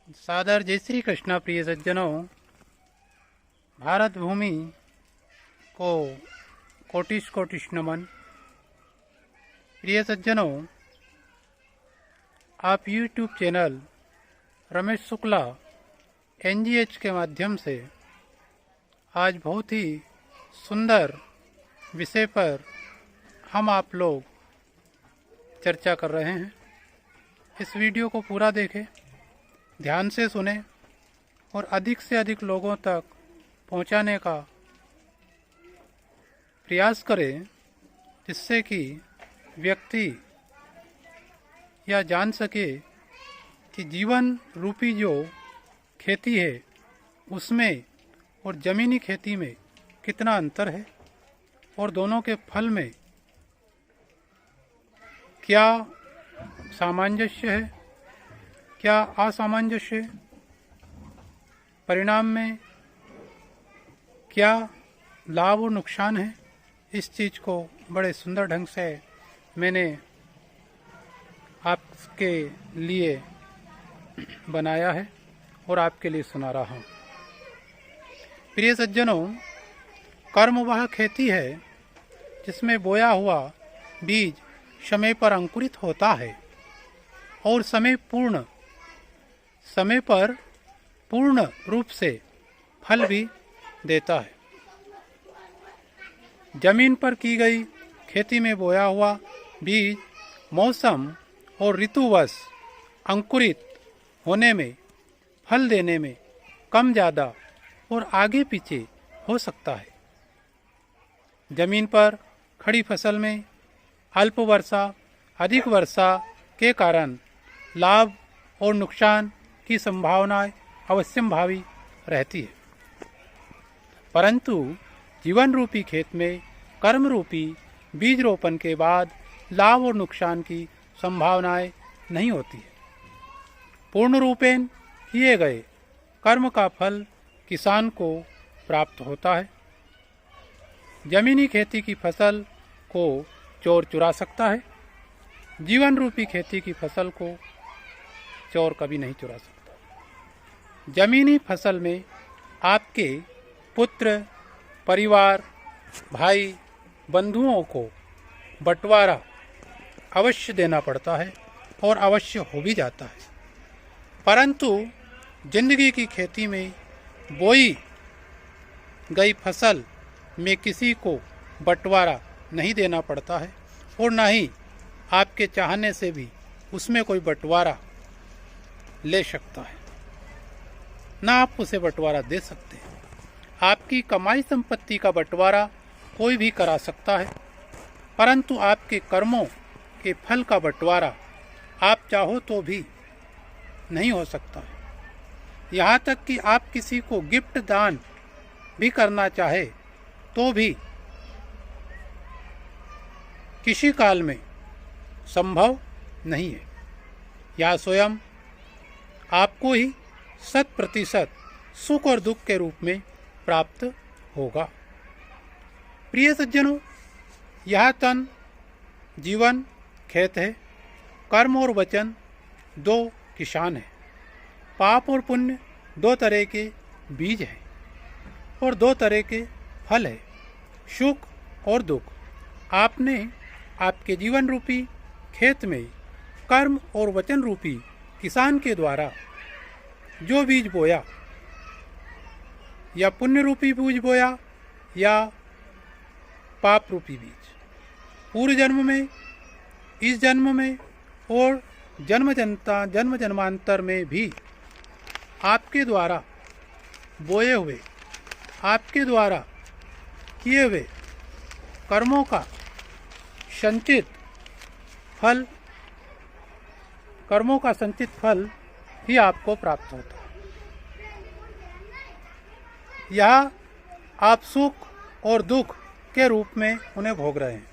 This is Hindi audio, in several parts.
सादर जय श्री कृष्णा। प्रिय सज्जनों, भारत भूमि को कोटिश कोटिश नमन। प्रिय सज्जनों, आप YouTube channel Ramesh Shukla NGH के माध्यम से आज बहुत ही सुंदर विषय पर हम आप लोग चर्चा कर रहे हैं। इस वीडियो को पूरा देखें, ध्यान से सुने और अधिक से अधिक लोगों तक पहुंचाने का प्रयास करें, जिससे कि व्यक्ति यह जान सके कि जीवन रूपी जो खेती है उसमें और ज़मीनी खेती में कितना अंतर है और दोनों के फल में क्या सामंजस्य है, क्या असामंजस्य है, परिणाम में क्या लाभ और नुकसान है। इस चीज़ को बड़े सुंदर ढंग से मैंने आपके लिए बनाया है और आपके लिए सुना रहा हूँ। प्रिय सज्जनों, कर्म वह खेती है जिसमें बोया हुआ बीज समय पर अंकुरित होता है और समय पर पूर्ण रूप से फल भी देता है। जमीन पर की गई खेती में बोया हुआ बीज मौसम और ऋतुवश अंकुरित होने में, फल देने में कम ज़्यादा और आगे पीछे हो सकता है। जमीन पर खड़ी फसल में अल्प वर्षा, अधिक वर्षा के कारण लाभ और नुकसान की संभावनाएं अवश्यंभावी रहती है, परंतु जीवन रूपी खेत में कर्म रूपी बीज रोपण के बाद लाभ और नुकसान की संभावनाएं नहीं होती है। पूर्ण रूपेण किए गए कर्म का फल किसान को प्राप्त होता है। जमीनी खेती की फसल को चोर चुरा सकता है, जीवन रूपी खेती की फसल को चोर कभी नहीं चुरा सकता। जमीनी फसल में आपके पुत्र, परिवार, भाई, बंधुओं को बंटवारा अवश्य देना पड़ता है और अवश्य हो भी जाता है, परंतु जिंदगी की खेती में बोई गई फसल में किसी को बंटवारा नहीं देना पड़ता है और न ही आपके चाहने से भी उसमें कोई बंटवारा ले सकता है, ना आप उसे बंटवारा दे सकते हैं। आपकी कमाई संपत्ति का बंटवारा कोई भी करा सकता है, परंतु आपके कर्मों के फल का बंटवारा आप चाहो तो भी नहीं हो सकता है। यहाँ तक कि आप किसी को गिफ्ट दान भी करना चाहे तो भी किसी काल में संभव नहीं है। यह स्वयं आपको ही 100% सुख और दुख के रूप में प्राप्त होगा। प्रिय सज्जनों, यह तन जीवन खेत है, कर्म और वचन दो किसान हैं, पाप और पुण्य दो तरह के बीज हैं और दो तरह के फल है, सुख और दुख। आपने आपके जीवन रूपी खेत में कर्म और वचन रूपी किसान के द्वारा जो बीज बोया, या पुण्य रूपी बीज बोया या पाप रूपी बीज, पूर्व जन्म में, इस जन्म में और जन्म जन्मांतर में भी आपके द्वारा बोए हुए, आपके द्वारा किए हुए कर्मों का संचित फल, कर्मों का संचित फल ही आपको प्राप्त होता है। यह आप सुख और दुख के रूप में उन्हें भोग रहे हैं।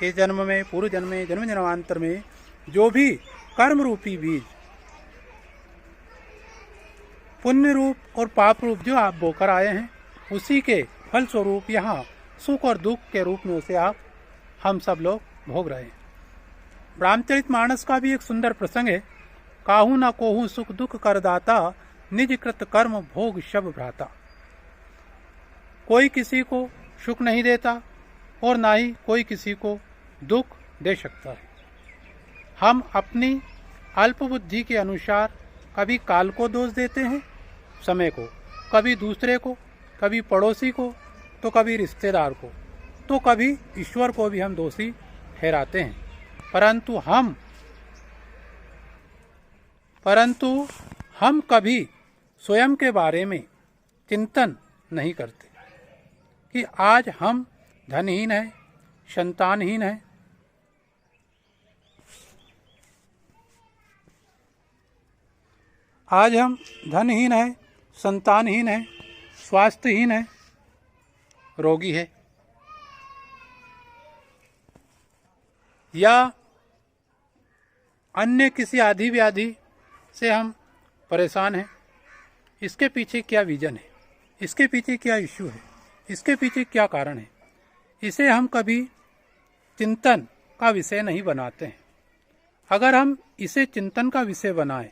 इस जन्म में, पूर्व जन्म में, जन्म जन्मांतर में जो भी कर्म रूपी बीज, पुण्य रूप और पाप रूप जो आप बोकर आए हैं, उसी के फल स्वरूप यहाँ सुख और दुख के रूप में उसे हम सब लोग भोग रहे हैं। रामचरितमानस का भी एक सुंदर प्रसंग है। काहू न कोहू सुख दुख करदाता, निज कृत कर्म भोग शब भ्राता। कोई किसी को सुख नहीं देता और ना ही कोई किसी को दुख दे सकता है। हम अपनी अल्पबुद्धि के अनुसार कभी काल को दोष देते हैं, समय को, कभी दूसरे को, कभी पड़ोसी को, तो कभी रिश्तेदार को, तो कभी ईश्वर को भी हम दोषी ठहराते हैं। परंतु हम कभी स्वयं के बारे में चिंतन नहीं करते कि आज हम धनहीन हैं, संतानहीन हैं, आज हम धनहीन हैं, संतानहीन हैं, स्वास्थ्यहीन हैं, रोगी है, या अन्य किसी आदि व्याधि से हम परेशान हैं। इसके पीछे क्या विजन है, इसके पीछे क्या इश्यू है, इसके पीछे क्या कारण है, इसे हम कभी चिंतन का विषय नहीं बनाते हैं। अगर हम इसे चिंतन का विषय बनाएं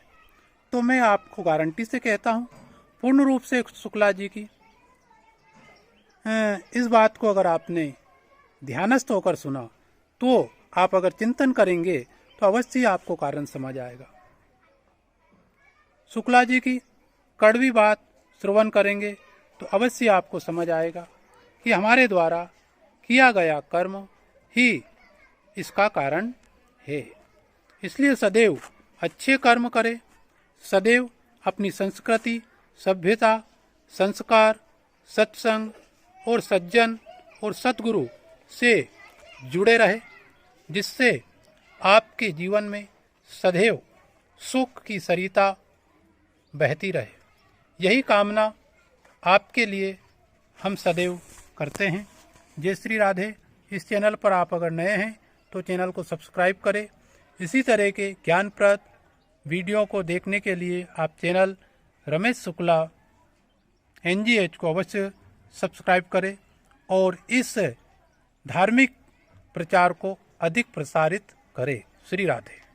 तो मैं आपको गारंटी से कहता हूँ, पूर्ण रूप से शुक्ला जी की इस बात को अगर आपने ध्यानस्थ होकर सुना, तो आप अगर चिंतन करेंगे तो अवश्य आपको कारण समझ आएगा। शुक्ला जी की कड़वी बात श्रवण करेंगे तो अवश्य आपको समझ आएगा कि हमारे द्वारा किया गया कर्म ही इसका कारण है। इसलिए सदैव अच्छे कर्म करें, सदैव अपनी संस्कृति, सभ्यता, संस्कार, सत्संग और सज्जन और सद्गुरु से जुड़े रहे, जिससे आपके जीवन में सदैव सुख की सरिता बहती रहे। यही कामना आपके लिए हम सदैव करते हैं। जय श्री राधे। इस चैनल पर आप अगर नए हैं तो चैनल को सब्सक्राइब करें। इसी तरह के ज्ञानप्रद वीडियो को देखने के लिए आप चैनल रमेश शुक्ला NGH को अवश्य सब्सक्राइब करें और इस धार्मिक प्रचार को अधिक प्रसारित करें। श्री राधे।